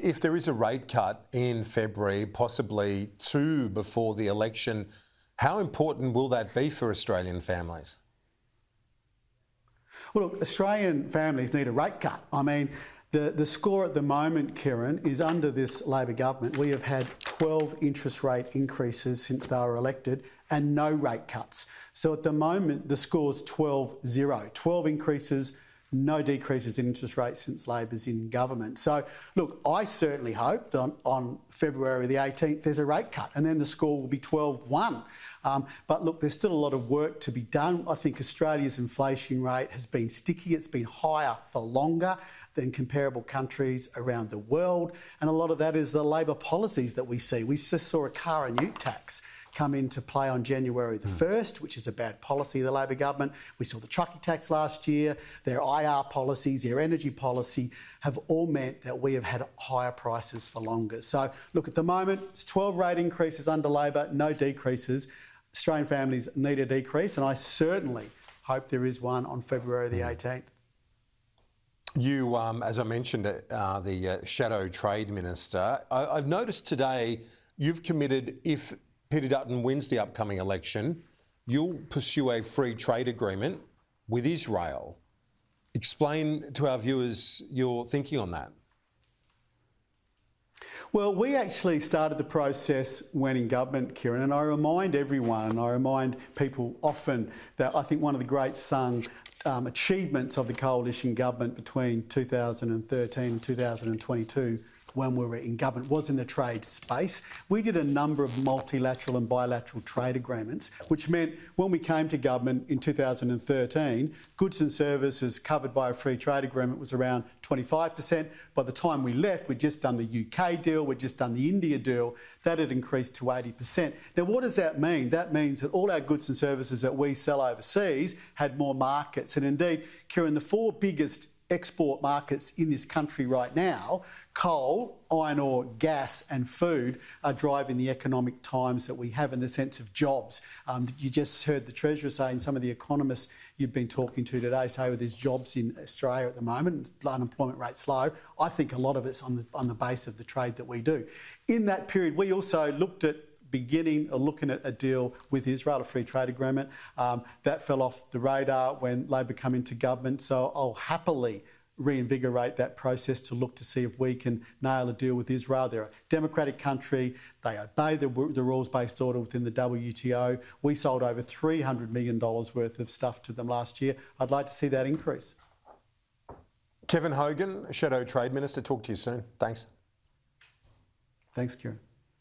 if there is a rate cut in February, possibly 2 before the election, how important will that be for Australian families? Well, look, Australian families need a rate cut. I mean, the score at the moment, Kieran, is under this Labor government. We have had 12 interest rate increases since they were elected and no rate cuts. So at the moment, the score's 12-0. 12 increases, no decreases in interest rates since Labor's in government. So, look, I certainly hope that on February the 18th there's a rate cut and then the score will be 12-1. But look, there's still a lot of work to be done. I think Australia's inflation rate has been sticky. It's been higher for longer than comparable countries around the world. And a lot of that is the Labor policies that we see. We just saw a car and ute tax come into play on January the 1st, which is a bad policy of the Labor government. We saw the truckie tax last year. Their IR policies, their energy policy have all meant that we have had higher prices for longer. So, look, at the moment, it's 12 rate increases under Labor, no decreases. Australian families need a decrease, and I certainly hope there is one on February the 18th. You, as I mentioned, the Shadow Trade Minister, I've noticed today you've committed, if Peter Dutton wins the upcoming election, you'll pursue a free trade agreement with Israel. Explain to our viewers your thinking on that. Well, we actually started the process when in government, Kieran, and I remind everyone, and I remind people often that I think one of the great sung achievements of the coalition government between 2013 and 2022 when we were in government was in the trade space. We did a number of multilateral and bilateral trade agreements, which meant when we came to government in 2013, goods and services covered by a free trade agreement was around 25%. By the time we left, we'd just done the UK deal, we'd just done the India deal. That had increased to 80%. Now, what does that mean? That means that all our goods and services that we sell overseas had more markets. And indeed, Kieran, the 4 biggest export markets in this country right now, coal, iron ore, gas and food, are driving the economic times that we have in the sense of jobs. You just heard the Treasurer saying, some of the economists you've been talking to today say, well, there's jobs in Australia at the moment, unemployment rate's low. I think a lot of it's on the base of the trade that we do. In that period, we also looked at looking at a deal with Israel, a free trade agreement. That fell off the radar when Labor come into government, so I'll happily reinvigorate that process to look to see if we can nail a deal with Israel. They're a democratic country. They obey the rules-based order within the WTO. We sold over $300 million worth of stuff to them last year. I'd like to see that increase. Kevin Hogan, Shadow Trade Minister, talk to you soon. Thanks. Thanks, Kieran.